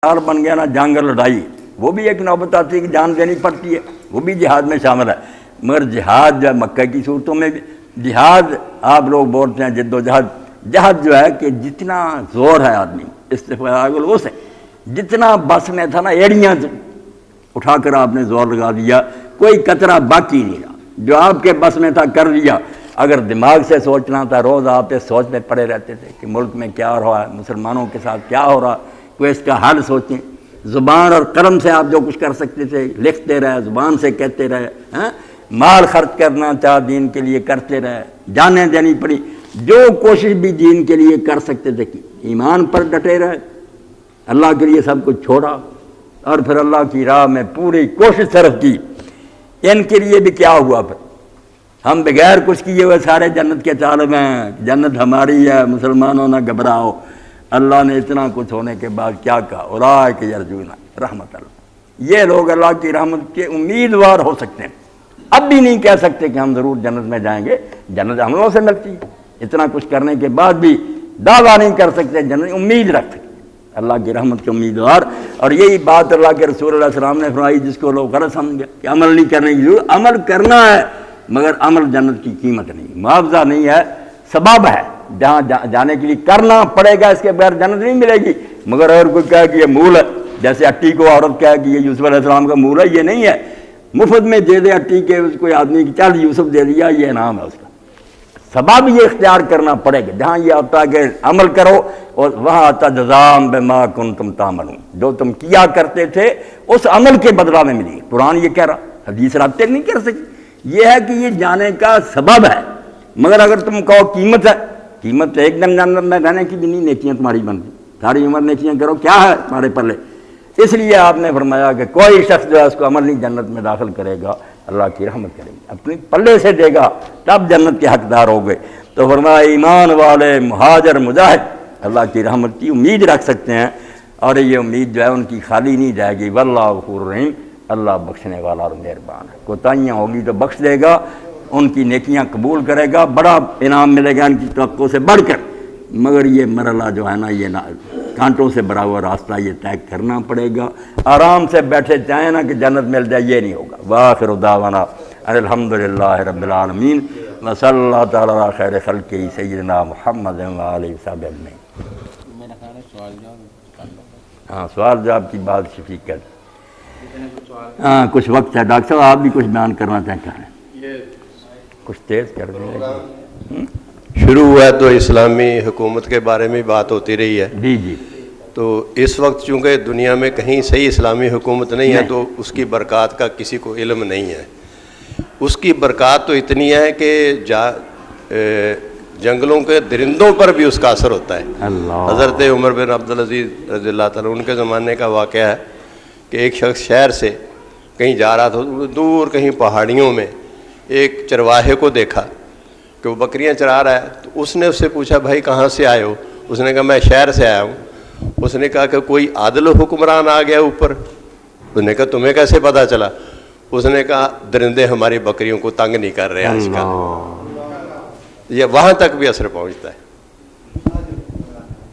بن گیا نا جنگ لڑائی، وہ بھی ایک نوبت آتی ہے کہ جان دینی پڑتی ہے، وہ بھی جہاد میں شامل ہے۔ مگر جہاد جو ہے مکہ کی صورتوں میں بھی جہاد، آپ لوگ بولتے ہیں جد و جہد، جہد جو ہے کہ جتنا زور ہے آدمی استفاق الوسع سے، جتنا بس میں تھا نا ایڑیاں اٹھا کر آپ نے زور لگا دیا، کوئی قطرہ باقی نہیں رہا، جو آپ کے بس میں تھا کر لیا۔ اگر دماغ سے سوچنا تھا، روز آپ اس سوچ میں پڑے رہتے تھے کہ ملک میں کیا ہو رہا ہے، مسلمانوں کے ساتھ کیا ہو رہا، کوئی اس کا حل سوچیں۔ زبان اور قلم سے آپ جو کچھ کر سکتے تھے لکھتے رہے، زبان سے کہتے رہے، مال خرچ کرنا چاہ دین کے لیے کرتے رہے، جانیں دینی پڑی، جو کوشش بھی دین کے لیے کر سکتے تھے کہ ایمان پر ڈٹے رہے، اللہ کے لیے سب کچھ چھوڑا اور پھر اللہ کی راہ میں پوری کوشش صرف کی۔ ان کے لیے بھی کیا ہوا پھر؟ ہم بغیر کچھ کیے ہوئے سارے جنت کے طالب ہیں، جنت ہماری ہے، مسلمانوں نہ گھبراؤ۔ اللہ نے اتنا کچھ ہونے کے بعد کیا کہا؟ اولئک یرجون رحمت اللہ، یہ لوگ اللہ کی رحمت کے امیدوار ہو سکتے ہیں۔ اب بھی نہیں کہہ سکتے کہ ہم ضرور جنت میں جائیں گے، جنت ہم لوگوں سے ملتی ہے، اتنا کچھ کرنے کے بعد بھی دعویٰ نہیں کر سکتے، جنت امید رکھ سکتے اللہ کی رحمت کے امیدوار۔ اور یہی بات اللہ کے رسول علیہ السلام نے فرمائی، جس کو لوگ غلط سمجھ گئے کہ عمل نہیں کرنے کی ضرورت، عمل کرنا ہے مگر عمل جنت کی قیمت نہیں، معاوضہ نہیں ہے، سبب ہے، جہاں جانے کے لیے کرنا پڑے گا، اس کے بغیر جنت نہیں ملے گی۔ مگر اگر کوئی کہے کہ یہ مول ہے، جیسے اٹی کو عورت کہے کہ یہ یوسف علیہ السلام کا مول ہے، یہ نہیں ہے، مفت میں دے دے اٹی کے اس کوئی آدمی کی، چل یوسف دے دیا، یہ انعام ہے اس کا۔ سبب یہ اختیار کرنا پڑے گا، جہاں یہ آتا کہ عمل کرو، اور وہاں آتا جزام بما کنتم تعملون، جو تم کیا کرتے تھے اس عمل کے بدلہ میں ملی۔ قرآن یہ کہہ رہا، حدیث رابطے نہیں کر سکتی، یہ ہے کہ یہ جانے کا سبب ہے۔ مگر اگر تم کہو قیمت ہے، قیمت ایک دن جنت میں رہنے کی بھی نہیں، نیکیاں تمہاری بنتی، ساری عمر نیکیاں کرو، کیا ہے تمہارے پلے؟ اس لیے آپ نے فرمایا کہ کوئی شخص جو ہے اس کو عمل نہیں جنت میں داخل کرے گا، اللہ کی رحمت کرے گی، اپنے پلے سے دے گا تب جنت کے حقدار ہو گئے۔ تو فرمایا ایمان والے مہاجر مجاہد اللہ کی رحمت کی امید رکھ سکتے ہیں، اور یہ امید جو ہے ان کی خالی نہیں جائے گی۔ واللہ غفور رحیم، اللہ بخشنے والا اور مہربان ہے، کوتاہیاں ہوگی تو بخش دے گا، ان کی نیکیاں قبول کرے گا، بڑا انعام ملے گا ان کی توقع سے بڑھ کر۔ مگر یہ مرحلہ جو ہے نا، یہ کانٹوں سے بھرا ہوا راستہ یہ طے کرنا پڑے گا۔ آرام سے بیٹھے چاہیں نا کہ جنت مل جائے، یہ نہیں ہوگا۔ وآخر دعوانا الحمدللہ رب العالمین، وصلی اللہ تعالیٰ علی خیر خلقہ سیدنا محمد وآلہ وصحبہ اجمعین۔ ہاں، سوال جواب کی بات شفیق کر، ہاں کچھ وقت ہے، ڈاکٹر صاحب آپ بھی کچھ بیان کرنا چاہتے ہیں، کچھ تیز کر دیں۔ شروع ہوا ہے تو اسلامی حکومت کے بارے میں بات ہوتی رہی ہے، جی جی، تو اس وقت چونکہ دنیا میں کہیں صحیح اسلامی حکومت نہیں ہے تو اس کی برکات کا کسی کو علم نہیں ہے۔ اس کی برکات تو اتنی ہے کہ جنگلوں کے درندوں پر بھی اس کا اثر ہوتا ہے۔ حضرت عمر بن عبدالعزیز رضی اللہ تعالیٰ ان کے زمانے کا واقعہ ہے کہ ایک شخص شہر سے کہیں جا رہا تھا، دور کہیں پہاڑیوں میں ایک چرواہے کو دیکھا کہ وہ بکریاں چرا رہا ہے، تو اس نے اس سے پوچھا بھائی کہاں سے آئے ہو؟ اس نے کہا میں شہر سے آیا ہوں۔ اس نے کہا کہ کوئی عادل حکمران آ گیا اوپر؟ اس نے کہا تمہیں کیسے پتہ چلا؟ اس نے کہا درندے ہماری بکریوں کو تنگ نہیں کر رہے آج کل۔ یہ وہاں تک بھی اثر پہنچتا ہے۔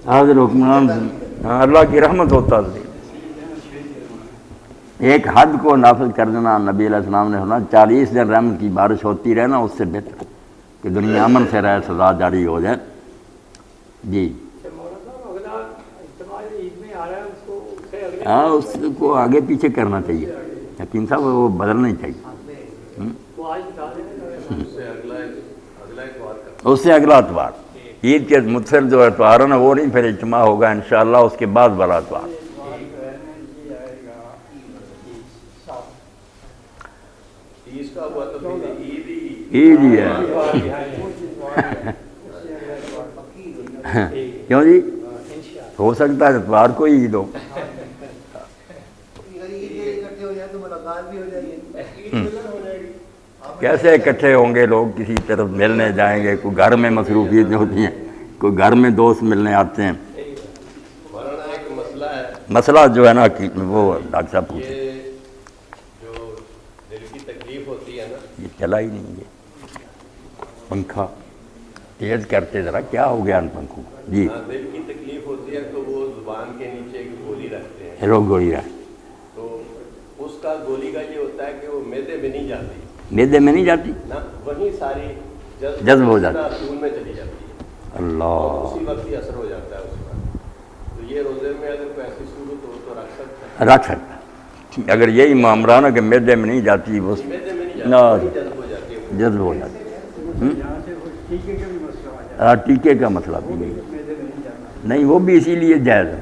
عادل حکمران اللہ کی رحمت ہوتا ہے، ایک حد کو نافذ کر دینا۔ نبی علیہ السلام نے ہونا 40 دن رحمت کی بارش ہوتی رہے نا، اس سے بہتر کہ دنیا امن سے رہے، سزا جاری ہو جائے۔ جی ہاں، اس کو آگے پیچھے کرنا چاہیے، یقین صاحب وہ بدلنا ہی چاہیے۔ اس سے اگلا اتوار عید کے متصل جو اتوار ہے نا، وہ نہیں، پھر اجتماع ہوگا انشاءاللہ اس کے بعد والا اتوار۔ عید ہی ہے کیوں جی؟ ہو سکتا ہے اتوار کو عید ہو۔ کیسے اکٹھے ہوں گے لوگ؟ کسی طرف ملنے جائیں گے، کوئی گھر میں مصروفیت ہوتی ہیں، کوئی گھر میں دوست ملنے آتے ہیں۔ مسئلہ جو ہے نا کہ وہ ڈاکٹر صاحب پوچھیں، جو دل کی تکلیف ہوتی ہے نا، یہ چلا ہی نہیں، یہ پنکھا تیز کرتے ذرا، کیا ہو گیا ان پنکھوں؟ جی دل کی تکلیف ہوتی ہے تو وہ زبان کے نیچے ایک گولی رکھتے ہیں، گولی رہے تو اس کا گولی کا یہ ہوتا ہے کہ وہ معدے میں نہیں جاتی، معدے میں نہیں جاتی، نہ وہیں ساری جذب ہو جاتی، خون میں چلی جاتی ہے، اللہ، اسی وقت ہی اثر ہو جاتا ہے اس کا۔ تو یہ روزے میں اگر کوئی ایسی صورت ہو تو رکھ سکتا ہے، رکھ سکتا۔ اگر یہی معاملہ نا کہ معدے میں نہیں جاتی، وہ معدے میں نہیں نہ جاتی، وہیں جذب ہو جاتی ہے۔ جذب ہو جاتی، ٹیکے کا مسئلہ بھی نہیں، وہ بھی اسی لیے جائز ہے۔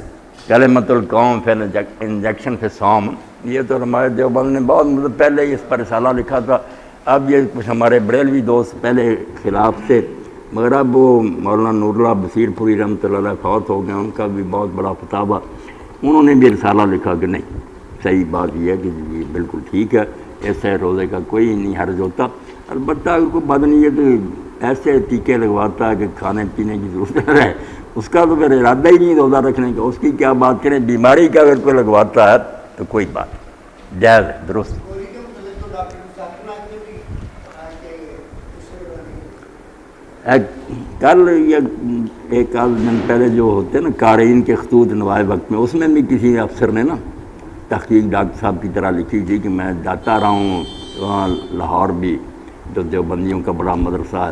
کلمۃ القوم فی انجیکشن فی الصوم، یہ تو ہمارے دیوبند نے بہت مطلب پہلے اس پر رسالہ لکھا تھا، اب یہ کچھ ہمارے بریلوی دوست پہلے خلاف تھے، مگر اب وہ مولانا نور اللہ بصیر پوری رحمۃ اللہ علیہ فوت ہو گئے، ان کا بھی بہت بڑا فتاویٰ، انہوں نے بھی رسالہ لکھا کہ نہیں، صحیح بات یہ ہے کہ یہ بالکل ٹھیک ہے، ایسے روزے کا کوئی نہیں حرج ہوتا۔ البتہ اگر کوئی بدنیت ایسے ٹیکے لگواتا ہے کہ کھانے پینے کی ضرورت ہے، اس کا تو پھر ارادہ ہی نہیں روزہ رکھنے کا، اس کی کیا بات کریں، بیماری کا اگر کوئی لگواتا ہے تو کوئی بات جائز ہے، درست۔ کل یا ایک آدھ دن پہلے جو ہوتے ہیں نا قارئین کے خطوط نوائے وقت میں، اس میں بھی کسی افسر نے نا تحقیق ڈاکٹر صاحب کی طرح لکھی تھی کہ میں جاتا رہا ہوں وہاں لاہور بھی، جو دیوبندیوں کا بڑا مدرسہ ہے،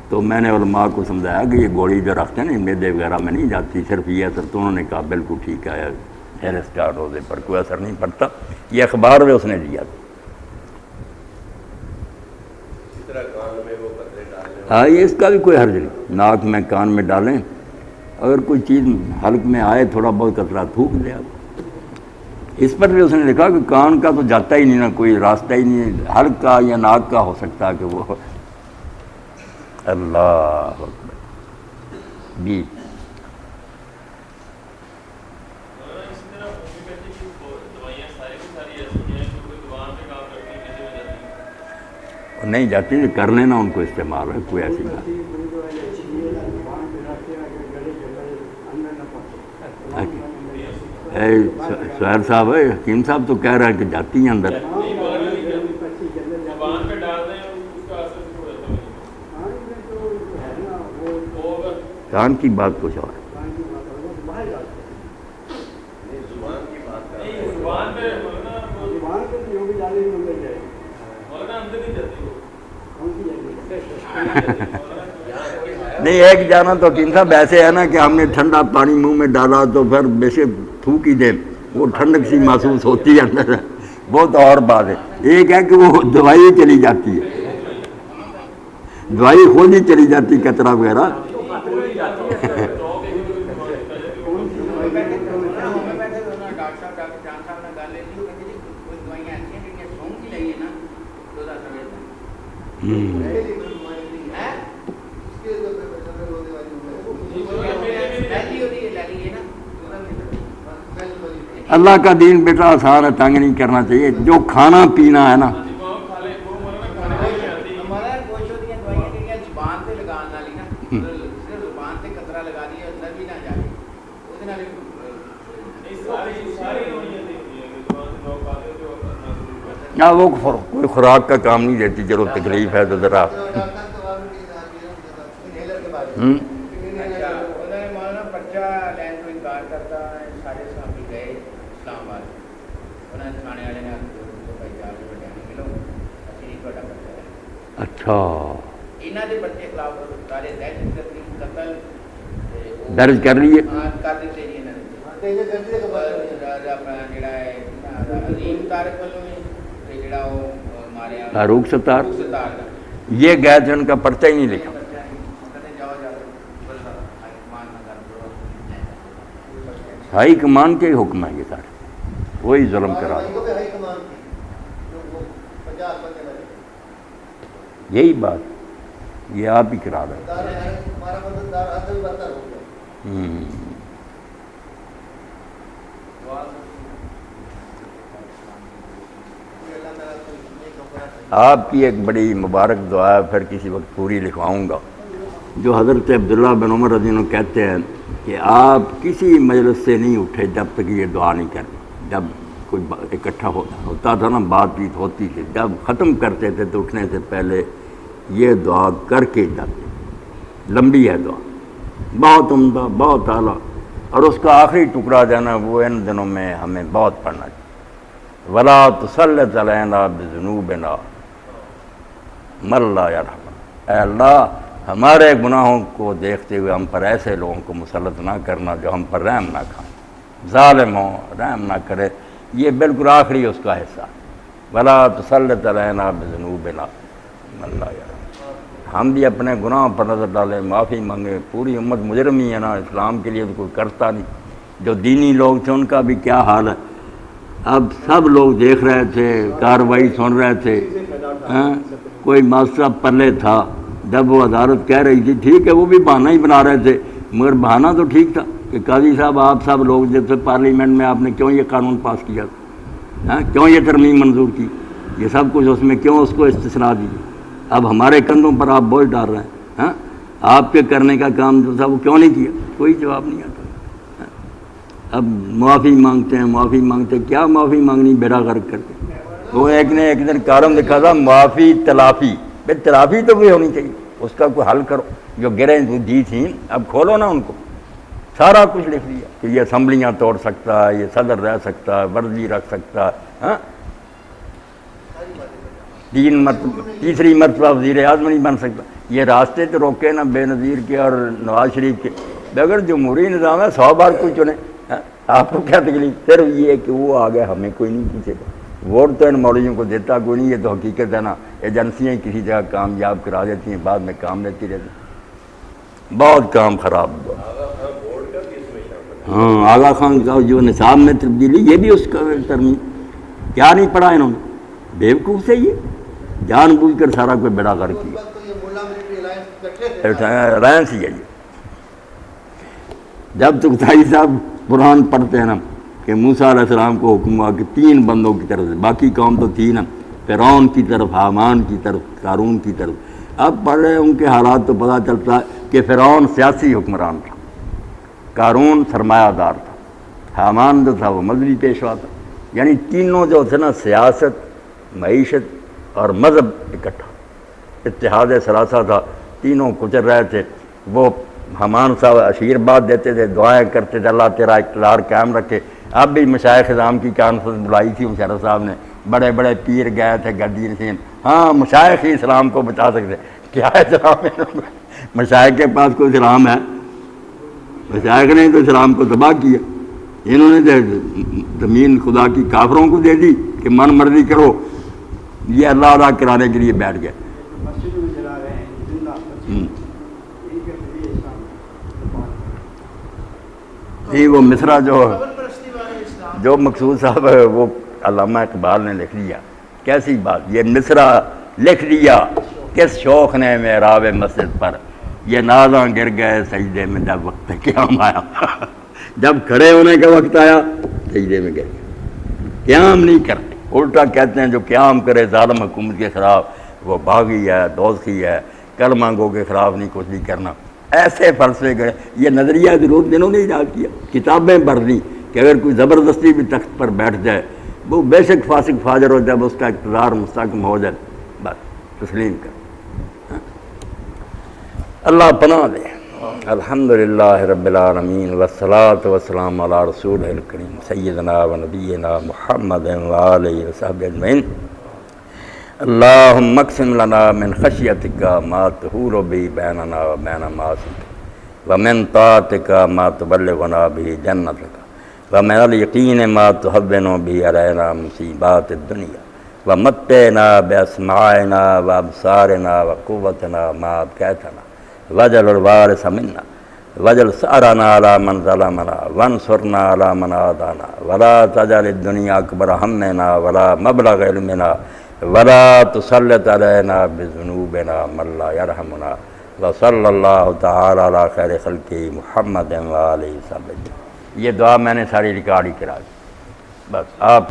تو میں نے علماء کو سمجھایا کہ یہ گولی جو رکھتے ہیں نا معدے وغیرہ میں نہیں جاتی، صرف یہ اثر، تو انہوں نے کہا بالکل ٹھیک ہے، ہیئر اسٹار روزے پر کوئی اثر نہیں پڑتا، یہ اخبار میں اس نے دیا تھا۔ ہاں، یہ اس کا بھی کوئی حرج نہیں، ناک میں کان میں ڈالیں، اگر کوئی چیز حلق میں آئے تھوڑا بہت قطرہ تھوک دے آپ۔ اس پر بھی اس نے لکھا کہ کان کا تو جاتا ہی نہیں نا، کوئی راستہ ہی نہیں، حلق کا یا ناک کا ہو سکتا ہے کہ وہ اللہ اکبر بھی۔ نہیں جاتی، کر لینا ان کو استعمال ہے، کوئی ایسی بات۔ سہیل صاحب ہے، حکیم صاحب تو کہہ رہے ہیں کہ جاتی ہیں اندر۔ کان کی بات کچھ اور ہے۔ نہیں، ایک جانا تو حکیم صاحب ایسے ہے نا کہ ہم نے ٹھنڈا پانی منہ میں ڈالا تو پھر بے شک تھوک ہی دے، وہ ٹھنڈک سی محسوس ہوتی ہے اندر، وہ تو اور بات ہے۔ ایک ہے کہ وہ دوائی چلی جاتی ہے، دوائی خود ہی چلی جاتی، کچرا وغیرہ۔ اللہ کا دین بیٹا آسان ہے، تنگ نہیں کرنا چاہیے، جو کھانا پینا ہے نا۔ وہ کوئی خوراک کا کام نہیں دیتی، چلو تکلیف ہے تو ذرا اچھا درج کر لیے۔ فاروق ستار یہ گئے تھے، ان کا پرچہ ہی نہیں لکھا۔ ہائی کمان کے حکم ہے یہ سارے، وہی ظلم کرا، یہی بات یہ آپ ہی کرا رہے ہیں۔ آپ کی ایک بڑی مبارک دعا ہے، پھر کسی وقت پوری لکھواؤں گا، جو حضرت عبداللہ بن عمر رضی اللہ عنہ کہتے ہیں کہ آپ کسی مجلس سے نہیں اٹھے جب تک یہ دعا نہیں کرنی۔ جب کوئی اکٹھا ہوتا تھا نا، بات چیت ہوتی تھی، جب ختم کرتے تھے تو اٹھنے سے پہلے یہ دعا کر کے جاتے۔ لمبی ہے دعا، بہت عمدہ، بہت اعلیٰ، اور اس کا آخری ٹکڑا جو ہے نا وہ ان دنوں میں ہمیں بہت پڑھنا چاہیے، وَلَا تُسَلِّطْ عَلَيْنَا بِذُنُوبِنَا مَن لَّا يَرْحَمُنَا، اے اللہ ہمارے گناہوں کو دیکھتے ہوئے ہم پر ایسے لوگوں کو مسلط نہ کرنا جو ہم پر رحم نہ کھائیں، ظالم ہوں، رحم نہ کرے۔ یہ بالکل آخری اس کا حصہ، وَلَا تُسَلِّطْ عَلَيْنَا بِذُنُوبِنَا مَن لَّا يَرْحَمُنَا۔ ہم بھی اپنے گناہوں پر نظر ڈالیں، معافی مانگیں، پوری امت مجرم ہی ہے نا، اسلام کے لیے تو کوئی کرتا نہیں۔ جو دینی لوگ تھے ان کا بھی کیا حال ہے، اب سب لوگ دیکھ رہے تھے، کارروائی سن رہے تھے، کوئی معاشرہ پلے تھا، جب وہ عدالت کہہ رہی تھی ٹھیک ہے، وہ بھی بہانہ ہی بنا رہے تھے، مگر بہانہ تو ٹھیک تھا کہ قاضی صاحب آپ سب لوگ جب سے پارلیمنٹ میں آپ نے کیوں یہ قانون پاس کیا، کیوں یہ ترمیم منظور کی، یہ سب کچھ اس میں کیوں اس کو استثناء دی، اب ہمارے کندھوں پر آپ بوجھ ڈال رہے ہیں، آپ کے کرنے کا کام جو تھا وہ کیوں نہیں کیا، کوئی جواب نہیں آتا۔ اب معافی مانگتے ہیں، معافی مانگتے ہیں، کیا معافی مانگنی بیڑا غرق کر کے۔ وہ ایک نے ایک دن کارم لکھا تھا معافی تلافی، بھائی تلافی تو بھی ہونی چاہیے، اس کا کوئی حل کرو، جو گرہیں دی تھیں اب کھولو نا ان کو، سارا کچھ لکھ دیا کہ یہ اسمبلیاں توڑ سکتا ہے، یہ صدر رہ سکتا ہے، ورزی رکھ سکتا ہے، تیسری مرتبہ وزیر اعظم نہیں بن سکتا۔ یہ راستے تو روکے نا بے نظیر کے اور نواز شریف کے، اگر جمہوری نظام ہے 100 بار کوئی چنے، آپ کو کیا تکلیف، صرف یہ کہ وہ آ گئے ہمیں کوئی نہیں پوچھے گا، ووٹ تو ان مولویوں کو دیتا کوئی نہیں، یہ تو حقیقت ہے نا، ایجنسیاں کسی جگہ کامیاب کرا دیتی ہیں، بعد میں کام لیتی رہتی ہیں، بہت کام خراب ہوا۔ ہاں آغا خان کا جو نصاب میں تبدیلی، یہ بھی اس کا ترمیم، کیا نہیں پڑھا انہوں نے، بیوقوف سے یہ جان بوجھ کر سارا کوئی بڑا کر کیا، رائنس ہی ہے یہ۔ جب تک تائی صاحب قرآن پڑھتے ہیں نا کہ موسیٰ علیہ السلام کو حکم ہوا کہ 3 بندوں کی طرف سے، باقی قوم تو تھی نا، فرعون کی طرف، حامان کی طرف، قارون کی طرف، اب پڑھ رہے ان کے حالات تو پتہ چلتا ہے کہ فرعون سیاسی حکمران تھا، قارون سرمایہ دار تھا، حامان جو تھا وہ مذہبی پیشوا تھا، یعنی تینوں جو تھے نا سیاست، معیشت اور مذہب اکٹھا، اتحاد ثلاثہ تھا، تینوں کچل رہے تھے۔ وہ حامان صاحب آشیرواد دیتے تھے، دعائیں کرتے تھے اللہ تیرا اقتدار قائم رکھے۔ اب بھی مشائخ اعظام کی کانفرنس بلائی تھی مشرف صاحب نے، بڑے بڑے پیر گئے تھے گدی نشین، ہاں مشائخ ہی اسلام کو بچا سکتے، کیا اسلام ہے، مشائخ کے پاس کوئی اسلام ہے، مشائخ نے تو اسلام کو تباہ کیا، انہوں نے زمین خدا کی کافروں کو دے دی کہ من مرضی کرو، یہ اللہ ادا کرانے کے لیے بیٹھ گئے۔ جی وہ مصرع جو مقصود صاحب ہے وہ علامہ اقبال نے لکھ لیا، کیسی بات، یہ مصرع لکھ دیا کس شوق نے محراب مسجد پر، یہ نازاں گر گئے سجدے میں جب وقت قیام آیا، جب کھڑے ہونے کا وقت آیا سجدے میں گر گئے، قیام نہیں کرتے، الٹا کہتے ہیں جو قیام کرے ظالم حکومت کے خلاف وہ باغی ہے، دوزخی ہے، کلمہ گو کے خلاف نہیں کچھ نہیں کرنا، ایسے فلسفے گئے۔ یہ نظریہ ضرور دنوں نے ایجاد کیا، کتابیں پڑھ لی کہ اگر کوئی زبردستی بھی تخت پر بیٹھ جائے وہ بے شک فاسق فاجر ہو، جب اس کا اقتدار مستحکم ہو جائے بس تسلیم کر۔ اللہ پناہ دے۔ الحمدللہ رب العالمین والصلاة والسلام علی رسول الکریم سیدنا و نبینا محمد وآلہ وصحبہ اجمعین۔ اللہم اقسم لنا من خشیتک ما تحول بہ بیننا و بین معاصیک ومن طاعتک ما تبلغنا بہ جنتک ومن الیقین ما تہون بہ علینا مصیبات الدنیا ومتعنا باسماعنا وابصارنا وقوتنا ما ابقیتنا واجعل الوارث منا واجعل ثأرنا علی من ظلمنا وانصرنا علی من عادانا ولا تجعل الدنیا اکبر ہمنا ولا مبلغ علمنا ولا تسلط علینا بذنوبنا من لا یرحمنا وصلی اللہ تعالی علی خیر خلقہ محمد وآلہ وصحبہ۔ یہ دعا میں نے ساری ریکارڈ ہی کرا دی، بس آپ